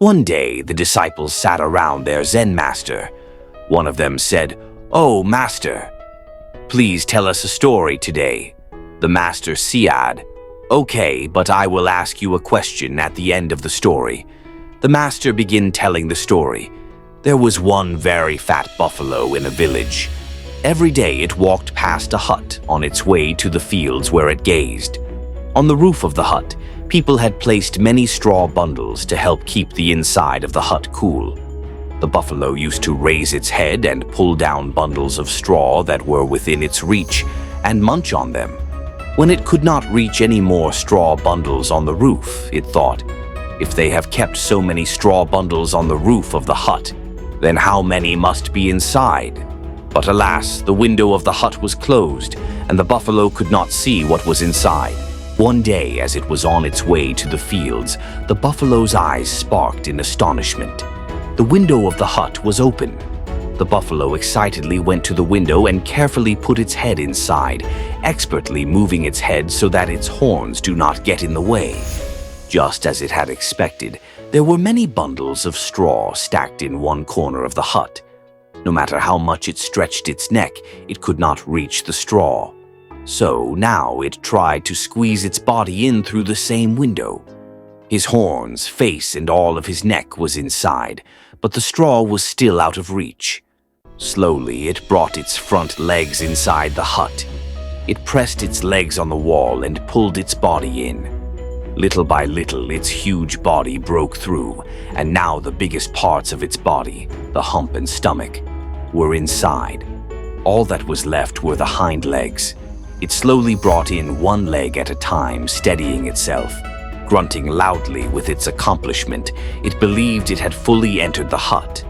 One day, the disciples sat around their Zen master. One of them said, "Oh, master, please tell us a story today." The master said, "Okay, but I will ask you a question at the end of the story." The master began telling the story. There was one very fat buffalo in a village. Every day it walked past a hut on its way to the fields where it grazed. On the roof of the hut, people had placed many straw bundles to help keep the inside of the hut cool. The buffalo used to raise its head and pull down bundles of straw that were within its reach and munch on them. When it could not reach any more straw bundles on the roof, it thought, "If they have kept so many straw bundles on the roof of the hut, then how many must be inside?" But alas, the window of the hut was closed, and the buffalo could not see what was inside. One day, as it was on its way to the fields, the buffalo's eyes sparkled in astonishment. The window of the hut was open. The buffalo excitedly went to the window and carefully put its head inside, expertly moving its head so that its horns do not get in the way. Just as it had expected, there were many bundles of straw stacked in one corner of the hut. No matter how much it stretched its neck, it could not reach the straw. So now it tried to squeeze its body in through the same window. His horns, face, and all of his neck was inside, but the straw was still out of reach. Slowly, it brought its front legs inside the hut. It pressed its legs on the wall and pulled its body in. Little by little, its huge body broke through, and now the biggest parts of its body, the hump and stomach, were inside. All that was left were the hind legs. It slowly brought in one leg at a time, steadying itself. Grunting loudly with its accomplishment, it believed it had fully entered the hut.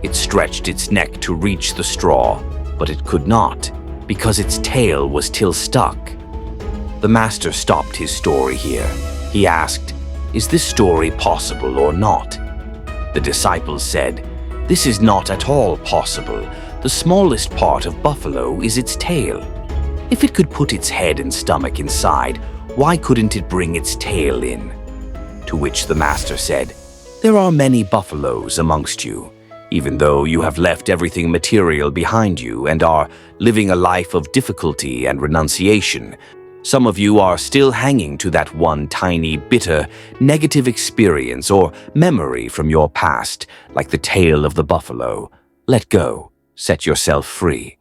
It stretched its neck to reach the straw, but it could not, because its tail was still stuck. The master stopped his story here. He asked, "Is this story possible or not?" The disciples said, "This is not at all possible. The smallest part of buffalo is its tail. If it could put its head and stomach inside, why couldn't it bring its tail in?" To which the master said, "There are many buffaloes amongst you, even though you have left everything material behind you and are living a life of difficulty and renunciation. Some of you are still hanging to that one tiny, bitter, negative experience or memory from your past, like the tail of the buffalo. Let go. Set yourself free."